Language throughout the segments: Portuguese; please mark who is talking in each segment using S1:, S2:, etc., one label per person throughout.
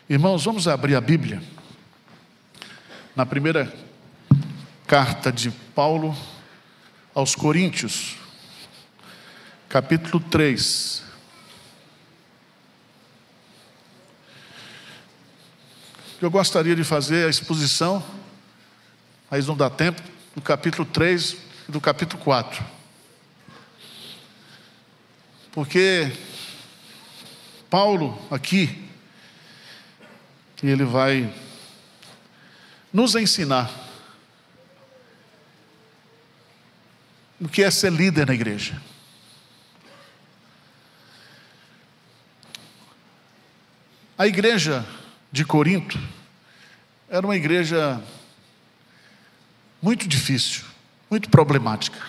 S1: Irmãos, vamos abrir a Bíblia na primeira carta de Paulo aos Coríntios, capítulo 3. Eu gostaria de fazer a exposição, mas não dá tempo, do capítulo 3 e do capítulo 4. Porque Paulo aqui, ele vai nos ensinar o que é ser líder na igreja. A igreja de Corinto era uma igreja muito difícil, muito problemática.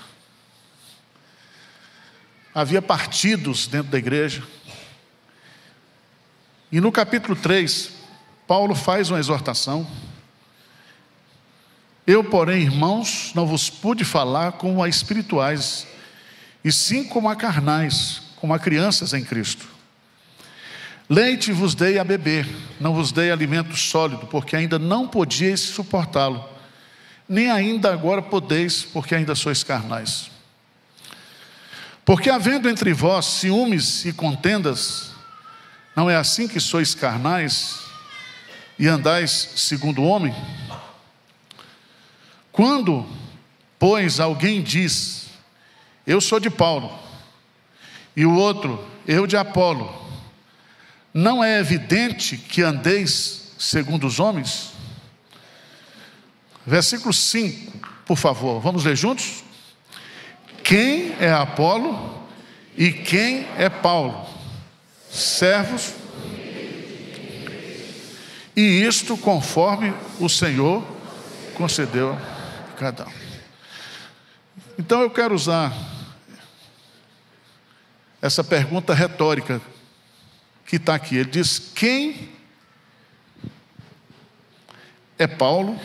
S1: Havia partidos dentro da igreja. E no capítulo 3, Paulo faz uma exortação. Eu, porém, irmãos, não vos pude falar como a espirituais, e sim como a carnais, como a crianças em Cristo. Leite vos dei a beber, não vos dei alimento sólido, porque ainda não podíeis suportá-lo, nem ainda agora podeis, porque ainda sois carnais. Porque havendo entre vós ciúmes e contendas, não é assim que sois carnais e andais segundo o homem? Quando, pois, alguém diz, eu sou de Paulo, e o outro, eu de Apolo, não é evidente que andeis segundo os homens? Versículo 5, por favor, vamos ler juntos? Quem é Apolo e quem é Paulo? Servos, e isto conforme o Senhor concedeu a cada um. Então eu quero usar essa pergunta retórica que está aqui. Ele diz: quem é Paulo?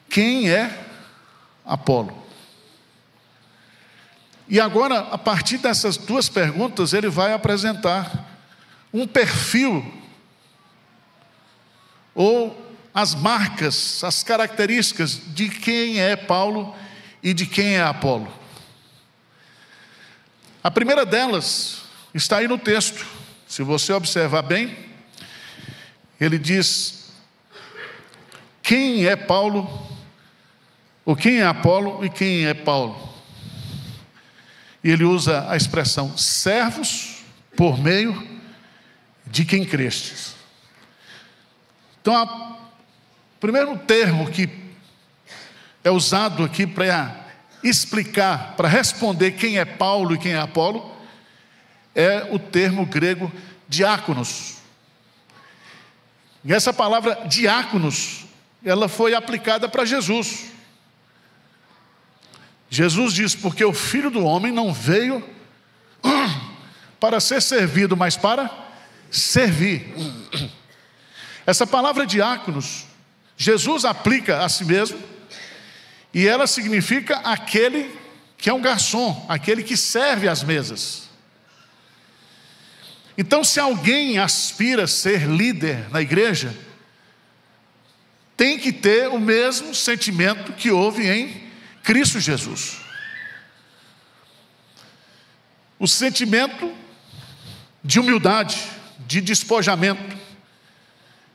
S1: Quem é Apolo? E agora, a partir dessas duas perguntas, ele vai apresentar um perfil, ou as marcas, as características de quem é Paulo e de quem é Apolo. A primeira delas está aí no texto. Se você observar bem, ele diz quem é Paulo, ou quem é Apolo e quem é Paulo. E ele usa a expressão servos por meio de quem crestes. Então, o primeiro termo que é usado aqui para explicar, para responder quem é Paulo e quem é Apolo, é o termo grego diáconos. E essa palavra diáconos, ela foi aplicada para Jesus. Jesus diz, porque o Filho do Homem não veio para ser servido, mas para servir. Essa palavra diáconos, Jesus aplica a si mesmo, e ela significa aquele que é um garçom, aquele que serve às mesas. Então, se alguém aspira a ser líder na igreja, tem que ter o mesmo sentimento que houve em Cristo Jesus. O sentimento de humildade, de despojamento,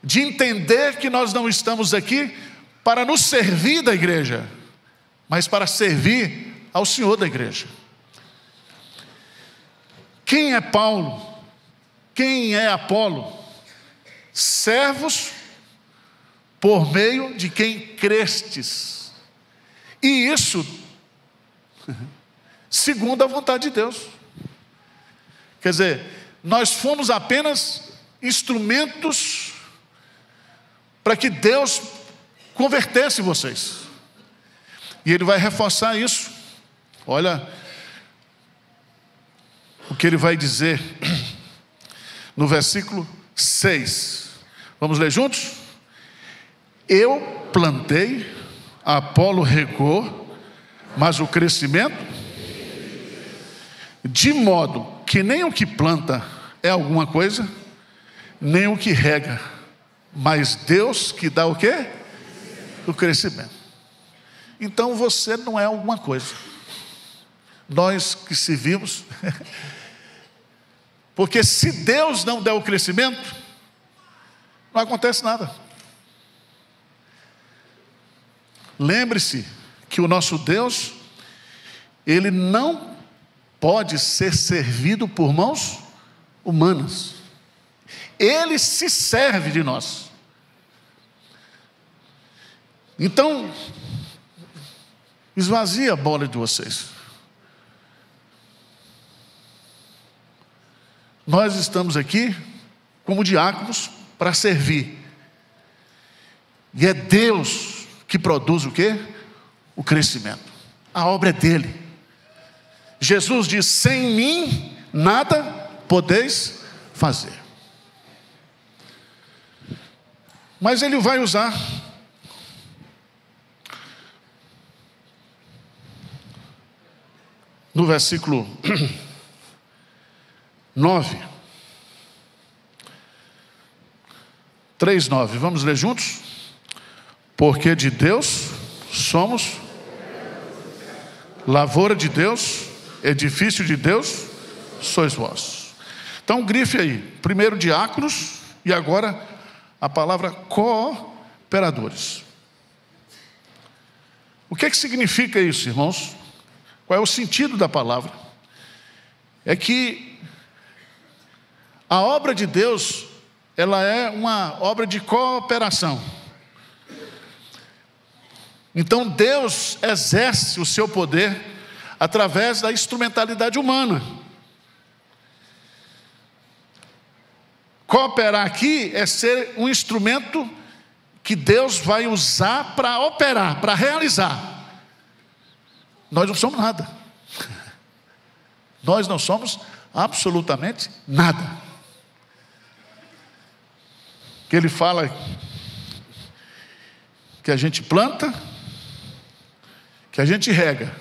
S1: de entender que nós não estamos aqui para nos servir da igreja, mas para servir ao Senhor da igreja. Quem é Paulo? Quem é Apolo? Servos por meio de quem crestes. E isso segundo a vontade de Deus. Quer dizer, nós fomos apenas instrumentos para que Deus convertesse vocês. E ele vai reforçar isso. Olha o que ele vai dizer no versículo 6. Vamos ler juntos? Eu plantei, Apolo regou, mas o crescimento, de modo que nem o que planta é alguma coisa, nem o que rega, mas Deus que dá o quê? O crescimento. Então você não é alguma coisa. Nós que servimos, porque se Deus não der o crescimento, não acontece nada. Lembre-se que o nosso Deus, Ele não pode ser servido por mãos humanas. Ele se serve de nós. Então, esvazia a bola de vocês. Nós estamos aqui como diáconos para servir. E é Deus que produz o quê? O crescimento. A obra é dele. Jesus diz: sem mim nada podeis fazer. Mas ele vai usar no versículo 9, 3:9, vamos ler juntos? Porque de Deus somos lavoura de Deus, edifício de Deus sois vós. Então grife aí, primeiro diáconos e agora a palavra cooperadores. O que significa isso, irmãos? Qual é o sentido da palavra? É que a obra de Deus, ela é uma obra de cooperação. Então Deus exerce o seu poder através da instrumentalidade humana. Cooperar aqui é ser um instrumento que Deus vai usar para operar, para realizar. Nós não somos nada. Nós não somos absolutamente nada. Que ele fala que a gente planta, que a gente rega,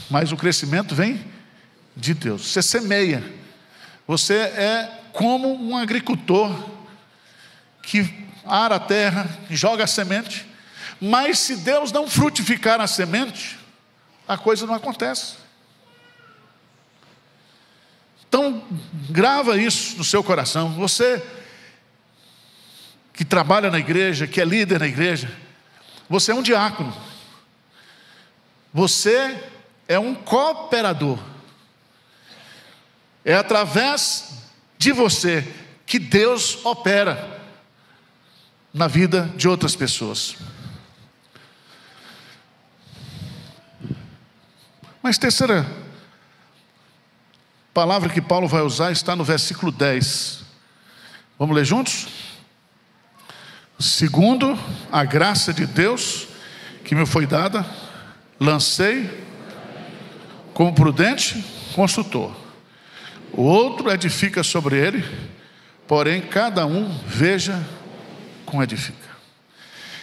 S1: mas o crescimento vem de Deus. Você semeia, você é como um agricultor que ara a terra, joga a semente, mas se Deus não frutificar a semente, a coisa não acontece. Então grava isso no seu coração. Você que trabalha na igreja, que é líder na igreja, você é um diácono, você é um cooperador. É através de você que Deus opera na vida de outras pessoas. Mas terceira palavra que Paulo vai usar está no versículo 10. Vamos ler juntos? Segundo a graça de Deus que me foi dada, lancei como prudente construtor. O outro edifica sobre ele, porém cada um veja como edifica.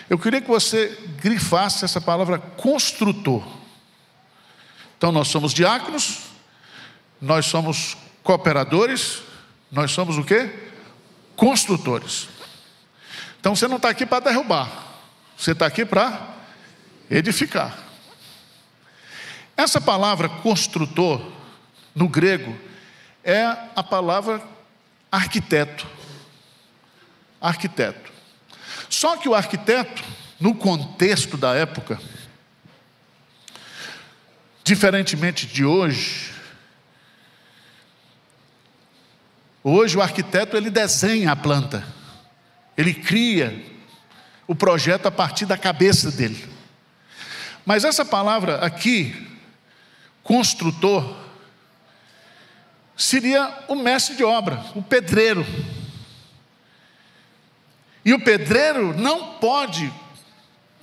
S1: Eu queria que você grifasse essa palavra construtor. Então nós somos diáconos, nós somos cooperadores, nós somos o quê? Construtores. Então você não está aqui para derrubar, você está aqui para edificar. Essa palavra construtor, no grego, é a palavra arquiteto. Arquiteto. Só que o arquiteto, no contexto da época, diferentemente de hoje o arquiteto ele desenha a planta. Ele cria o projeto a partir da cabeça dele. Mas essa palavra aqui, construtor, seria o mestre de obra, o pedreiro. E o pedreiro não pode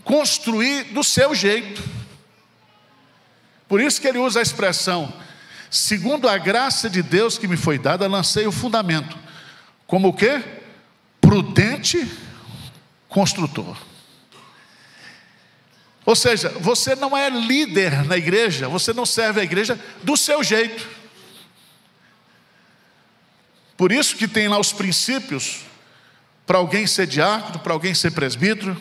S1: construir do seu jeito. Por isso que ele usa a expressão, segundo a graça de Deus que me foi dada, lancei o fundamento. Como o quê? Prudente construtor. Ou seja, você não é líder na igreja, você não serve a igreja do seu jeito. Por isso que tem lá os princípios para alguém ser diácono, para alguém ser presbítero.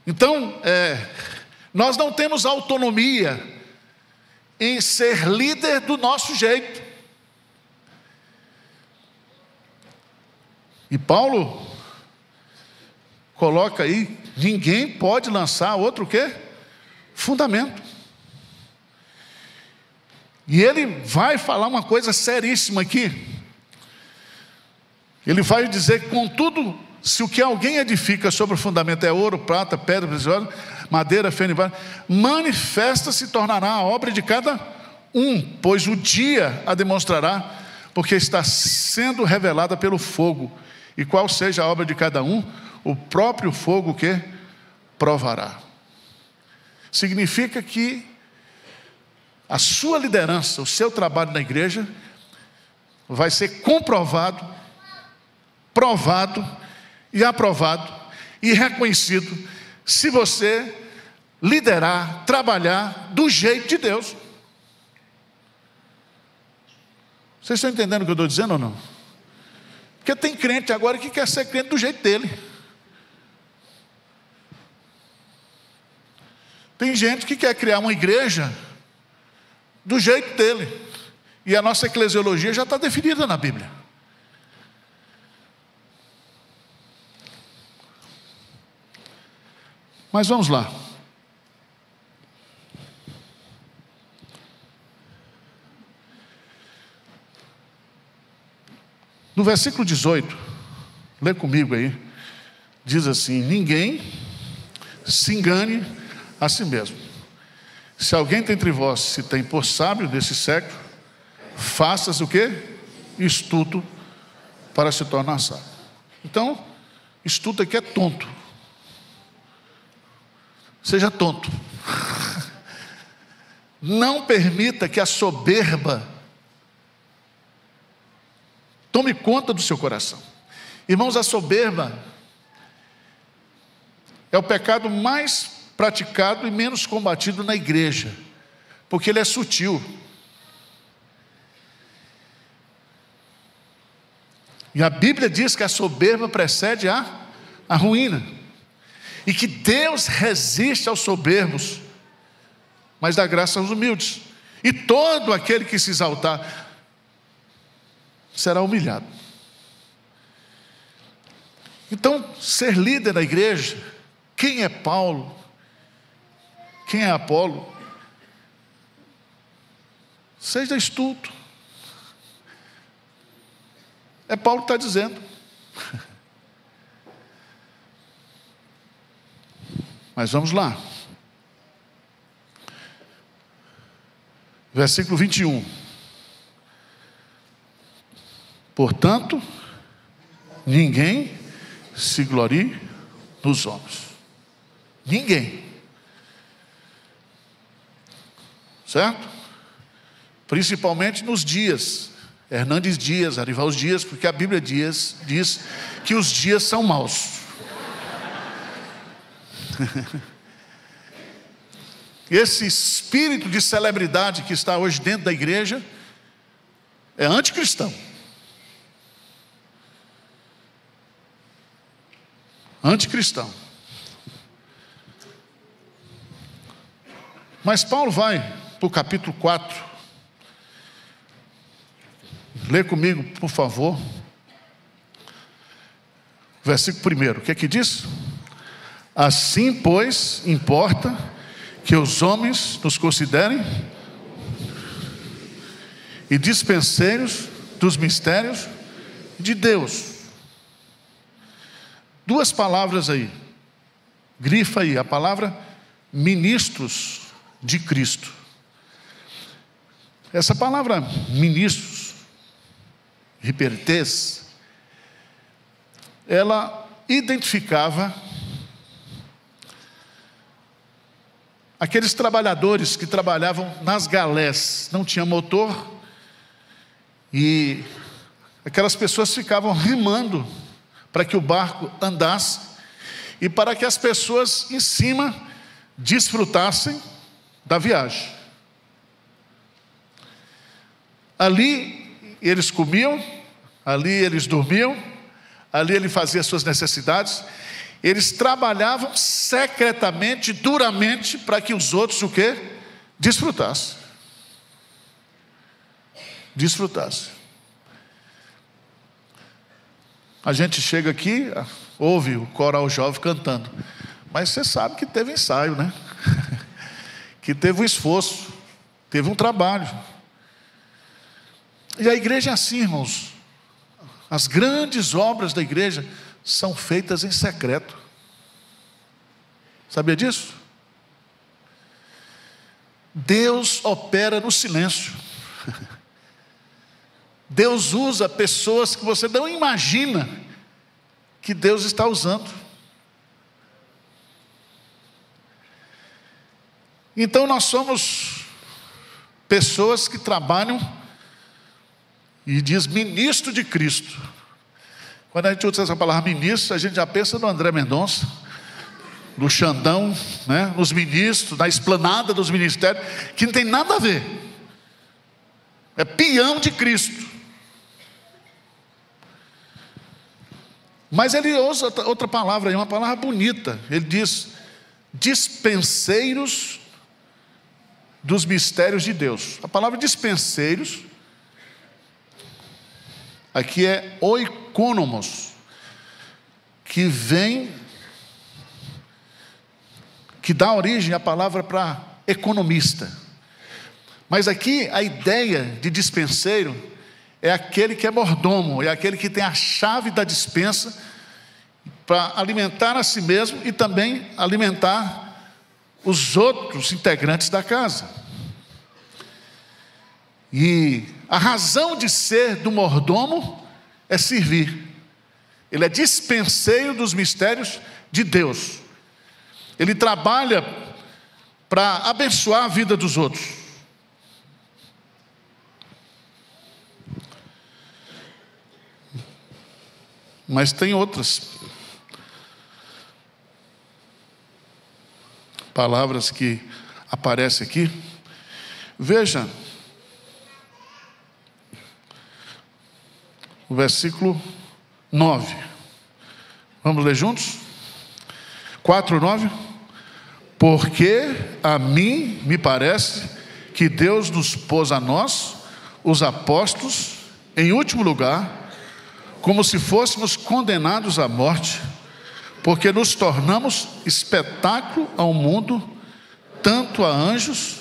S1: Então, nós não temos autonomia em ser líder do nosso jeito. E Paulo coloca aí, ninguém pode lançar outro o quê? Fundamento. E ele vai falar uma coisa seríssima aqui. Ele vai dizer, contudo, se o que alguém edifica sobre o fundamento é ouro, prata, pedra preciosa, madeira, feno e barro, manifesta se tornará a obra de cada um, pois o dia a demonstrará, porque está sendo revelada pelo fogo. E qual seja a obra de cada um, o próprio fogo que provará. Significa que a sua liderança, o seu trabalho na igreja, vai ser comprovado, provado e aprovado e reconhecido se você liderar, trabalhar do jeito de Deus. Vocês estão entendendo o que eu estou dizendo ou não? Porque tem crente agora que quer ser crente do jeito dele. Tem gente que quer criar uma igreja do jeito dele. E a nossa eclesiologia já está definida na Bíblia. Mas vamos lá. No versículo 18, lê comigo aí, diz assim: ninguém se engane a si mesmo. Se alguém dentre vós se tem por sábio desse século, faças o quê? Estudo para se tornar sábio. Então, estudo aqui é tonto. Seja tonto. Não permita que a soberba tome conta do seu coração. Irmãos, a soberba é o pecado mais praticado e menos combatido na igreja, porque ele é sutil. E a Bíblia diz que a soberba precede a ruína, e que Deus resiste aos soberbos, mas dá graça aos humildes. E todo aquele que se exaltar será humilhado. Então, ser líder da igreja, quem é Paulo? Quem é Apolo? Seja estudo. É Paulo que está dizendo. Mas vamos lá. Versículo 21. Portanto, ninguém se glorie nos homens. Ninguém. Certo? Principalmente nos dias. Hernandes Dias, Arival Dias, porque a Bíblia diz que os dias são maus. Esse espírito de celebridade que está hoje dentro da igreja é anticristão. Anticristão. Mas Paulo vai para o capítulo 4. Lê comigo, por favor. Versículo 1. O que é que diz? Assim, pois, importa que os homens nos considerem e dispenseiros dos mistérios de Deus. Duas palavras aí. Grifa aí a palavra ministros de Cristo. Essa palavra ministros, ripertes, ela identificava aqueles trabalhadores que trabalhavam nas galés, não tinha motor, e aquelas pessoas ficavam remando para que o barco andasse e para que as pessoas em cima desfrutassem da viagem. Ali eles comiam, ali eles dormiam, ali ele fazia suas necessidades. Eles trabalhavam secretamente, duramente, para que os outros o quê? Desfrutassem. Desfrutassem. A gente chega aqui, ouve o coral jovem cantando, mas você sabe que teve ensaio, né? Que teve um esforço, teve um trabalho. E a igreja é assim, irmãos. As grandes obras da igreja são feitas em secreto. Sabia disso? Deus opera no silêncio. Deus usa pessoas que você não imagina que Deus está usando. Então nós somos pessoas que trabalham, e diz ministro de Cristo. Quando a gente usa essa palavra ministro, a gente já pensa no André Mendonça, no Xandão, né? Nos ministros, na esplanada dos ministérios, que não tem nada a ver. É peão de Cristo. Mas ele usa outra palavra aí, uma palavra bonita. Ele diz: dispenseiros dos mistérios de Deus. A palavra dispenseiros aqui é oikonomos, que dá origem à palavra para economista. Mas aqui a ideia de dispenseiro é aquele que é mordomo, é aquele que tem a chave da despensa para alimentar a si mesmo e também alimentar os outros integrantes da casa. E a razão de ser do mordomo é servir. Ele é dispenseiro dos mistérios de Deus. Ele trabalha para abençoar a vida dos outros. Mas tem outras palavras que aparecem aqui. Veja o versículo 9. Vamos ler juntos? 4:9. Porque a mim me parece que Deus nos pôs a nós, os apóstolos, em último lugar, como se fôssemos condenados à morte, porque nos tornamos espetáculo ao mundo, tanto a anjos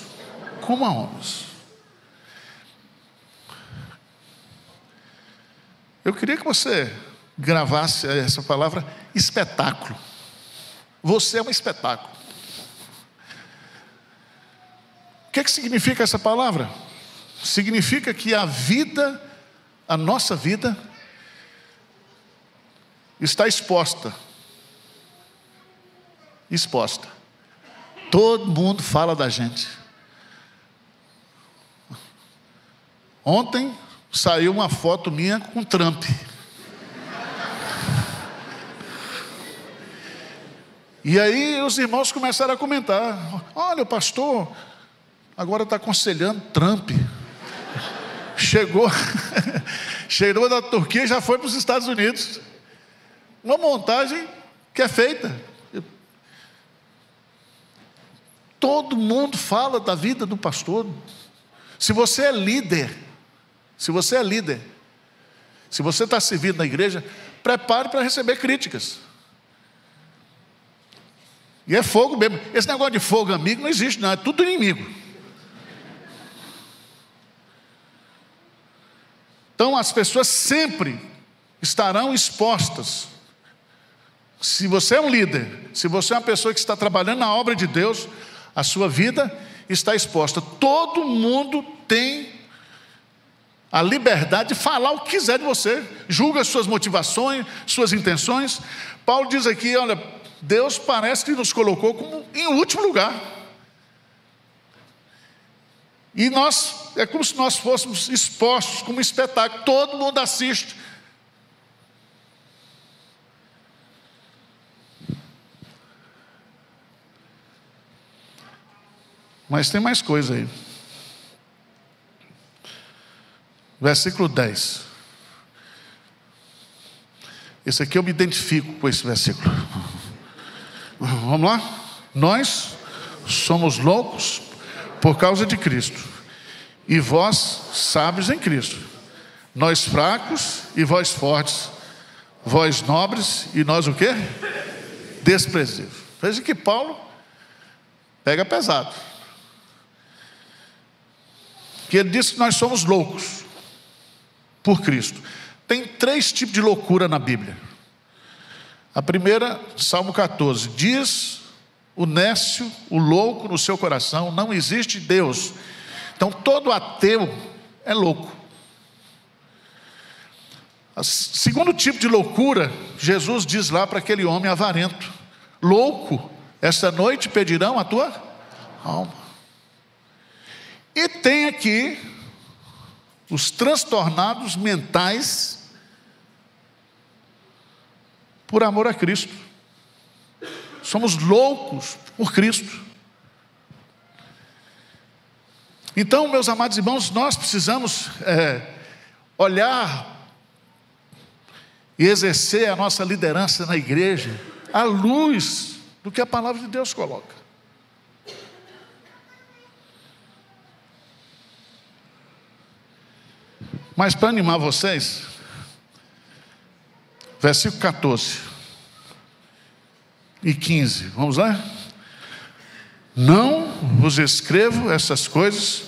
S1: como a homens. Eu queria que você gravasse essa palavra espetáculo. Você é um espetáculo. O que significa essa palavra? Significa que a vida, a nossa vida, está exposta. Exposta. Todo mundo fala da gente. Ontem saiu uma foto minha com Trump. E aí os irmãos começaram a comentar: olha, o pastor agora está aconselhando Trump. Chegou da Turquia e já foi para os Estados Unidos. Uma montagem que é feita. Todo mundo fala da vida do pastor. Se você é líder, se você está servindo na igreja, prepare para receber críticas. E é fogo mesmo. Esse negócio de fogo amigo não existe, não. É tudo inimigo. Então as pessoas sempre estarão expostas. Se você é um líder, se você é uma pessoa que está trabalhando na obra de Deus, a sua vida está exposta. Todo mundo tem a liberdade de falar o que quiser de você. Julga suas motivações, suas intenções. Paulo diz aqui, olha, Deus parece que nos colocou como em último lugar. E é como se nós fôssemos expostos como um espetáculo. Todo mundo assiste. Mas tem mais coisa aí. versículo 10. Esse aqui eu me identifico com esse versículo. Vamos lá? Nós somos loucos por causa de Cristo, e vós sábios em Cristo. Nós fracos e vós fortes. Vós nobres e nós o quê? Desprezíveis. Veja que Paulo pega pesado. Que ele diz que nós somos loucos por Cristo. Tem 3 tipos de loucura na Bíblia. A primeira, Salmo 14, diz o nécio, o louco no seu coração, não existe Deus. Então todo ateu é louco. O segundo tipo de loucura, Jesus diz lá para aquele homem avarento: louco, esta noite pedirão a tua alma. E tem aqui os transtornados mentais por amor a Cristo. Somos loucos por Cristo. Então, meus amados irmãos, nós precisamos olhar e exercer a nossa liderança na igreja à luz do que a palavra de Deus coloca. Mas para animar vocês, versículo 14 e 15, vamos lá? Não vos escrevo essas coisas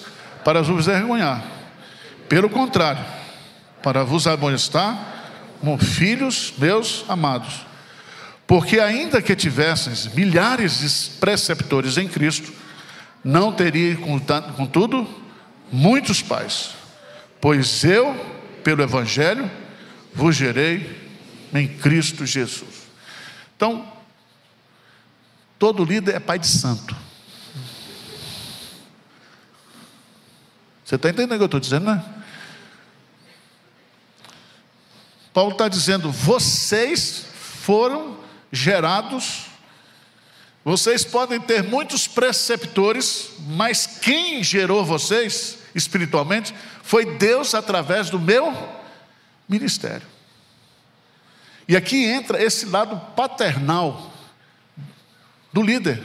S1: para vos envergonhar, pelo contrário, para vos amonestar como filhos meus amados. Porque ainda que tivesseis milhares de preceptores em Cristo, não teria contudo muitos pais. Pois eu, pelo Evangelho, vos gerei em Cristo Jesus. Então, todo líder é pai de santo. Você está entendendo o que eu estou dizendo, né? Paulo está dizendo: vocês foram gerados, vocês podem ter muitos preceptores, mas quem gerou vocês espiritualmente foi Deus através do meu ministério. E aqui entra esse lado paternal do líder.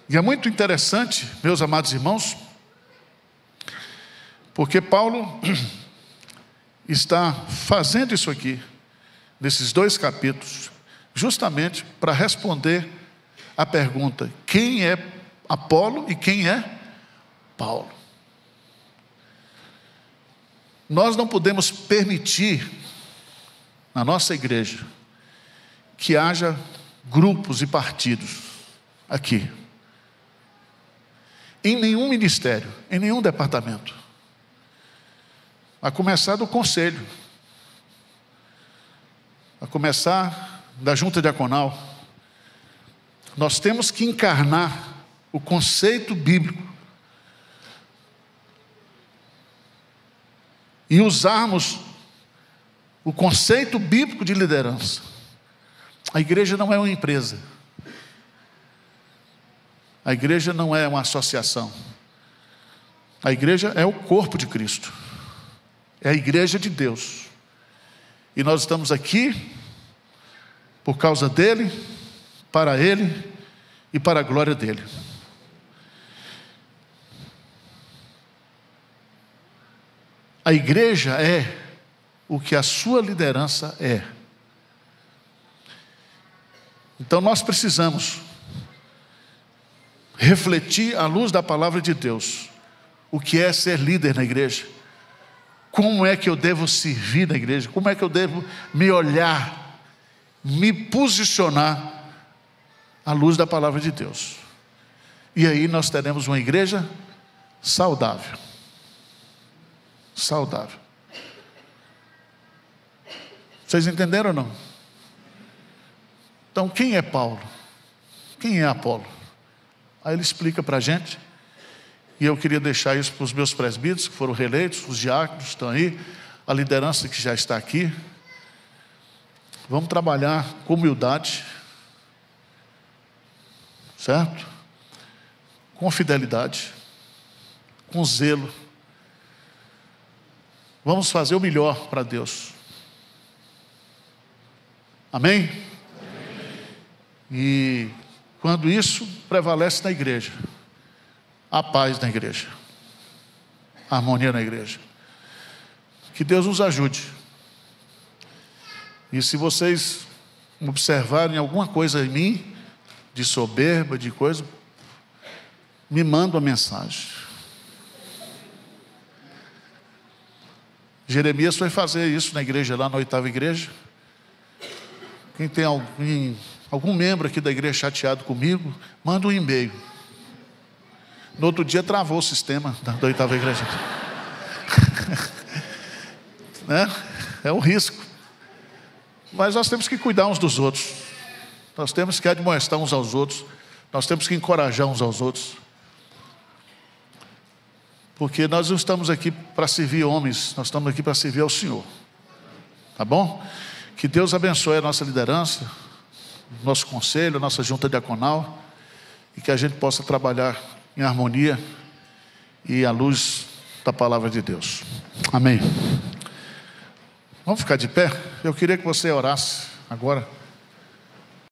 S1: E é muito interessante, meus amados irmãos, porque Paulo está fazendo isso aqui, nesses 2 capítulos, justamente para responder a pergunta: quem é Apolo e quem é Paulo? Nós não podemos permitir na nossa igreja que haja grupos e partidos aqui, em nenhum ministério, em nenhum departamento, a começar do conselho, a começar da junta diaconal. Nós temos que encarnar o conceito bíblico e usarmos o conceito bíblico de liderança. A igreja não é uma empresa, a igreja não é uma associação, a igreja é o corpo de Cristo, é a igreja de Deus, e nós estamos aqui por causa dele, para ele e para a glória dele. A igreja é o que a sua liderança é. Então nós precisamos refletir à luz da palavra de Deus o que é ser líder na igreja. Como é que eu devo servir na igreja? Como é que eu devo me olhar, me posicionar à luz da palavra de Deus? E aí nós teremos uma igreja saudável. Saudável. Vocês entenderam ou não? Então, quem é Paulo? Quem é Apolo? Aí ele explica para a gente, e eu queria deixar isso para os meus presbíteros que foram reeleitos, os diáconos que estão aí, a liderança que já está aqui. Vamos trabalhar com humildade, certo? Com fidelidade, com zelo. Vamos fazer o melhor para Deus. Amém? Amém? E quando isso prevalece na igreja, a paz na igreja, a harmonia na igreja. Que Deus nos ajude. E se vocês observarem alguma coisa em mim, de soberba, de coisa, me manda uma mensagem. Jeremias foi fazer isso na igreja, lá na 8ª igreja. Quem tem algum membro aqui da igreja chateado comigo, manda um e-mail. No outro dia travou o sistema da 8ª igreja. Né? É um risco. Mas nós temos que cuidar uns dos outros. Nós temos que admoestar uns aos outros. Nós temos que encorajar uns aos outros. Porque nós não estamos aqui para servir homens, nós estamos aqui para servir ao Senhor. Tá bom? Que Deus abençoe a nossa liderança, nosso conselho, a nossa junta diaconal, e que a gente possa trabalhar em harmonia e à luz da palavra de Deus. Amém. Vamos ficar de pé? Eu queria que você orasse agora.